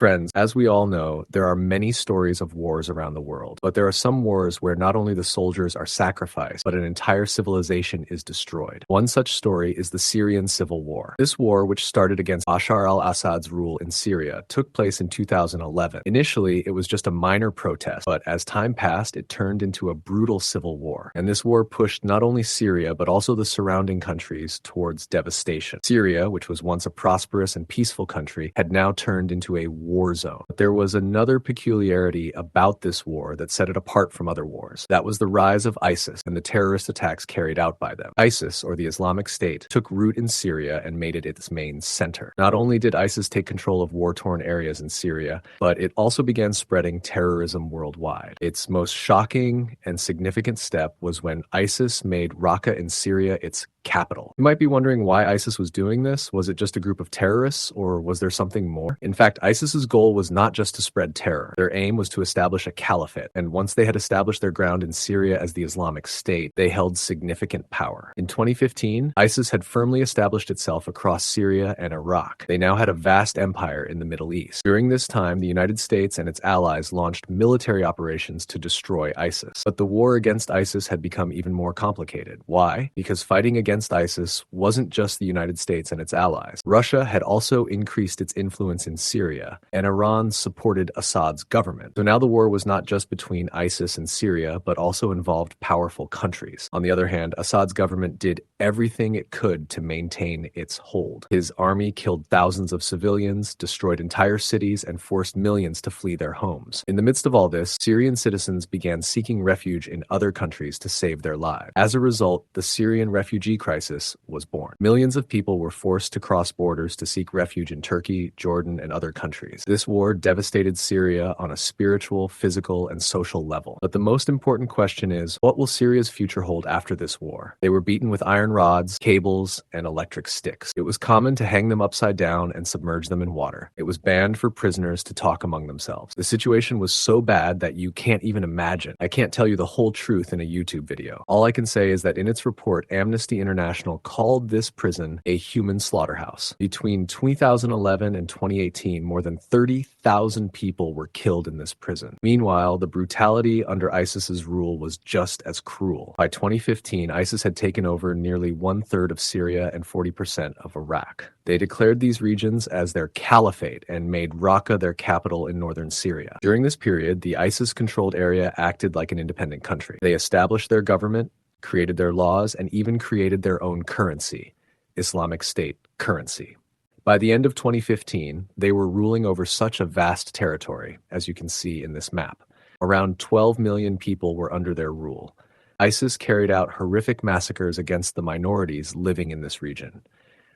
Friends, as we all know, there are many stories of wars around the world, but there are some wars where not only the soldiers are sacrificed, but an entire civilization is destroyed. One such story is the Syrian Civil War. This war, which started against Bashar al-Assad's rule in Syria, took place in 2011. Initially, it was just a minor protest, but as time passed, it turned into a brutal civil war. And this war pushed not only Syria, but also the surrounding countries towards devastation. Syria, which was once a prosperous and peaceful country, had now turned into a war zone. But there was another peculiarity about this war that set it apart from other wars. That was the rise of ISIS and the terrorist attacks carried out by them. ISIS, or the Islamic State, took root in Syria and made it its main center. Not only did ISIS take control of war-torn areas in Syria, but it also began spreading terrorism worldwide. Its most shocking and significant step was when ISIS made Raqqa in Syria its capital. You might be wondering why ISIS was doing this. Was it just a group of terrorists, or was there something more? In fact, ISIS's goal was not just to spread terror. Their aim was to establish a caliphate, and once they had established their ground in Syria as the Islamic State, they held significant power. In 2015, ISIS had firmly established itself across Syria and Iraq. They now had a vast empire in the Middle East. During this time, the United States and its allies launched military operations to destroy ISIS. But the war against ISIS had become even more complicated. Why? Because fighting against ISIS wasn't just the United States and its allies. Russia had also increased its influence in Syria, and Iran supported Assad's government. So now the war was not just between ISIS and Syria, but also involved powerful countries. On the other hand, Assad's government did everything it could to maintain its hold. His army killed thousands of civilians, destroyed entire cities, and forced millions to flee their homes. In the midst of all this, Syrian citizens began seeking refuge in other countries to save their lives. As a result, the Syrian refugee crisis was born. Millions of people were forced to cross borders to seek refuge in Turkey, Jordan, and other countries. This war devastated Syria on a spiritual, physical, and social level. But the most important question is, what will Syria's future hold after this war? They were beaten with iron rods, cables, and electric sticks. It was common to hang them upside down and submerge them in water. It was banned for prisoners to talk among themselves. The situation was so bad that you can't even imagine. I can't tell you the whole truth in a YouTube video. All I can say is that in its report, Amnesty International called this prison a human slaughterhouse. Between 2011 and 2018, more than 30,000 people were killed in this prison. Meanwhile, the brutality under ISIS's rule was just as cruel. By 2015, ISIS had taken over nearly 1/3 of Syria and 40% of Iraq. They declared these regions as their caliphate and made Raqqa their capital in northern Syria. During this period, the ISIS-controlled area acted like an independent country. They established their government, created their laws, and even created their own currency, Islamic State currency. By the end of 2015, they were ruling over such a vast territory, as you can see in this map. Around 12 million people were under their rule. ISIS carried out horrific massacres against the minorities living in this region.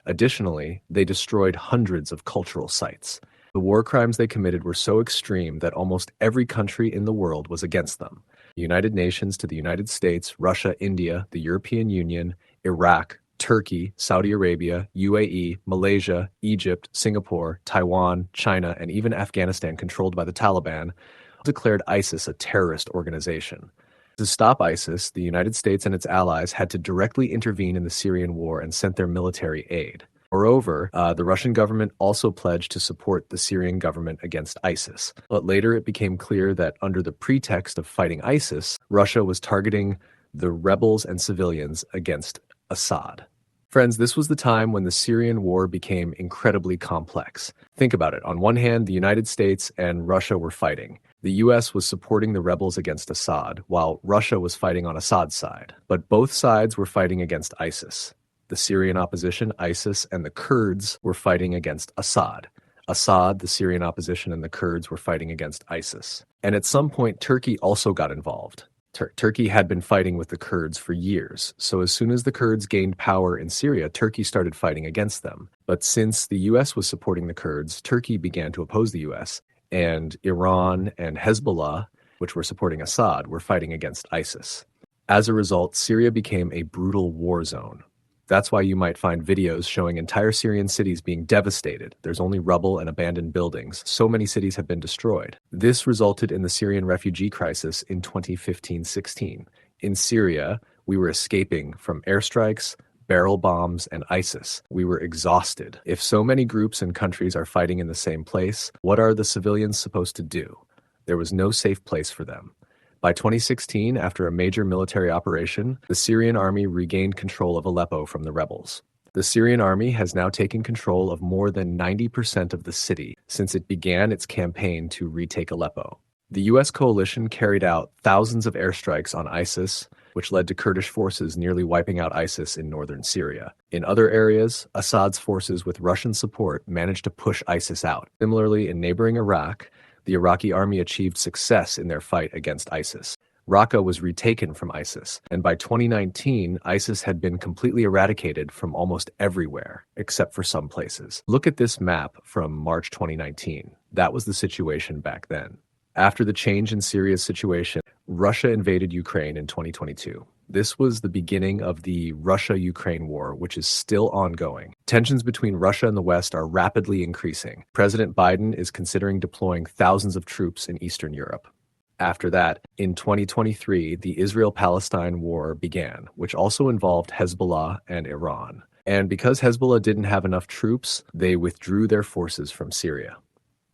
Additionally, they destroyed hundreds of cultural sites. The war crimes they committed were so extreme that almost every country in the world was against them. The United Nations to the United States, Russia, India, the European Union, Iraq, Turkey, Saudi Arabia, UAE, Malaysia, Egypt, Singapore, Taiwan, China, and even Afghanistan, controlled by the Taliban, declared ISIS a terrorist organization. To stop ISIS, the United States and its allies had to directly intervene in the Syrian war and sent their military aid. Moreover, the Russian government also pledged to support the Syrian government against ISIS. But later it became clear that under the pretext of fighting ISIS, Russia was targeting the rebels and civilians against Assad. Friends, this was the time when the Syrian war became incredibly complex. Think about it. On one hand, the United States and Russia were fighting. The US was supporting the rebels against Assad, while Russia was fighting on Assad's side. But both sides were fighting against ISIS. The Syrian opposition, ISIS, and the Kurds were fighting against Assad. Assad, the Syrian opposition, and the Kurds were fighting against ISIS. And at some point, Turkey also got involved. Turkey had been fighting with the Kurds for years, so as soon as the Kurds gained power in Syria, Turkey started fighting against them. But since the US was supporting the Kurds, Turkey began to oppose the US, and Iran and Hezbollah, which were supporting Assad, were fighting against ISIS. As a result, Syria became a brutal war zone. That's why you might find videos showing entire Syrian cities being devastated. There's only rubble and abandoned buildings. So many cities have been destroyed. This resulted in the Syrian refugee crisis in 2015-16. In Syria, we were escaping from airstrikes, barrel bombs, and ISIS. We were exhausted. If so many groups and countries are fighting in the same place, what are the civilians supposed to do? There was no safe place for them. By 2016, after a major military operation, the Syrian army regained control of Aleppo from the rebels. The Syrian army has now taken control of more than 90% of the city since it began its campaign to retake Aleppo. The U.S. coalition carried out thousands of airstrikes on ISIS, which led to Kurdish forces nearly wiping out ISIS in northern Syria. In other areas, Assad's forces with Russian support managed to push ISIS out. Similarly, in neighboring Iraq, the Iraqi army achieved success in their fight against ISIS. Raqqa was retaken from ISIS, and by 2019, ISIS had been completely eradicated from almost everywhere, except for some places. Look at this map from March 2019. That was the situation back then. After the change in Syria's situation, Russia invaded Ukraine in 2022. This was the beginning of the Russia-Ukraine war, which is still ongoing. Tensions between Russia and the West are rapidly increasing. President Biden is considering deploying thousands of troops in Eastern Europe. After that, in 2023, the Israel-Palestine war began, which also involved Hezbollah and Iran. And because Hezbollah didn't have enough troops, they withdrew their forces from Syria.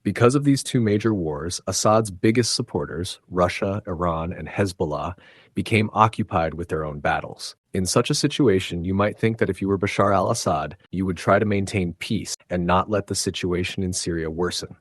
Because of these two major wars, Assad's biggest supporters, Russia, Iran, and Hezbollah, became occupied with their own battles. In such a situation, you might think that if you were Bashar al-Assad, you would try to maintain peace and not let the situation in Syria worsen.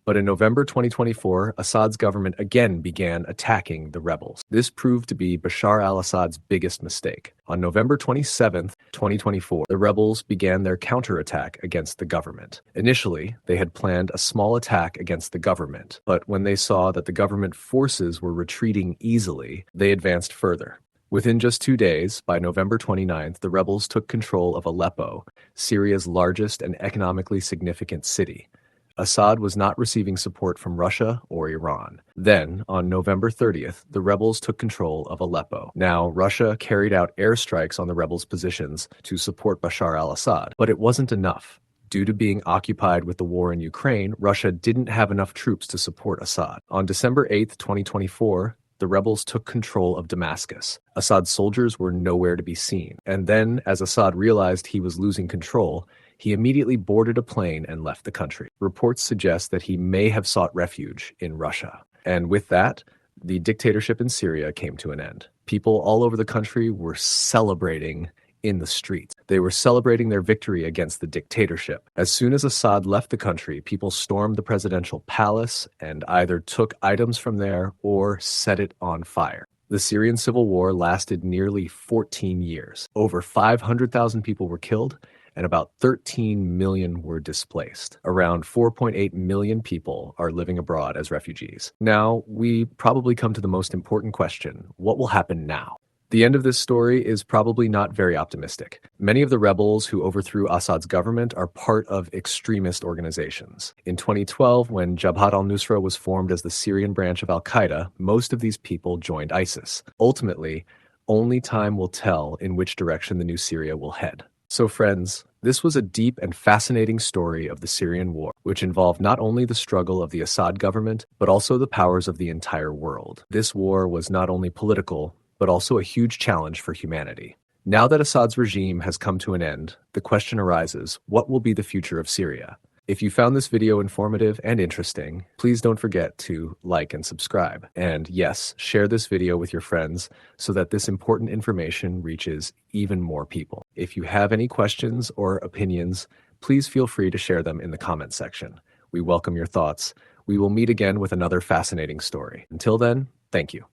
But in November 2024, Assad's government again began attacking the rebels. This proved to be Bashar al-Assad's biggest mistake. On November 27, 2024, the rebels began their counterattack against the government. Initially, they had planned a small attack against the government, but when they saw that the government forces were retreating easily, they advanced further. Within just 2 days, by November 29th, the rebels took control of Aleppo, Syria's largest and economically significant city. Assad was not receiving support from Russia or Iran. Then, on November 30th, the rebels took control of Aleppo. Now, Russia carried out airstrikes on the rebels' positions to support Bashar al-Assad, but it wasn't enough. Due to being occupied with the war in Ukraine, Russia didn't have enough troops to support Assad. On December 8th, 2024, the rebels took control of Damascus. Assad's soldiers were nowhere to be seen. And then, as Assad realized he was losing control, he immediately boarded a plane and left the country. Reports suggest that he may have sought refuge in Russia. And with that, the dictatorship in Syria came to an end. People all over the country were celebrating in the streets. They were celebrating their victory against the dictatorship. As soon as Assad left the country, people stormed the presidential palace and either took items from there or set it on fire. The Syrian Civil War lasted nearly 14 years. Over 500,000 people were killed, and about 13 million were displaced. Around 4.8 million people are living abroad as refugees. Now, we probably come to the most important question: what will happen now? The end of this story is probably not very optimistic. Many of the rebels who overthrew Assad's government are part of extremist organizations. In 2012, when Jabhat al-Nusra was formed as the Syrian branch of Al-Qaeda, most of these people joined ISIS. Ultimately, only time will tell in which direction the new Syria will head. So friends, this was a deep and fascinating story of the Syrian War, which involved not only the struggle of the Assad government, but also the powers of the entire world. This war was not only political, but also a huge challenge for humanity. Now that Assad's regime has come to an end, the question arises, what will be the future of Syria? If you found this video informative and interesting, please don't forget to like and subscribe. And yes, share this video with your friends so that this important information reaches even more people. If you have any questions or opinions, please feel free to share them in the comments section. We welcome your thoughts. We will meet again with another fascinating story. Until then, thank you.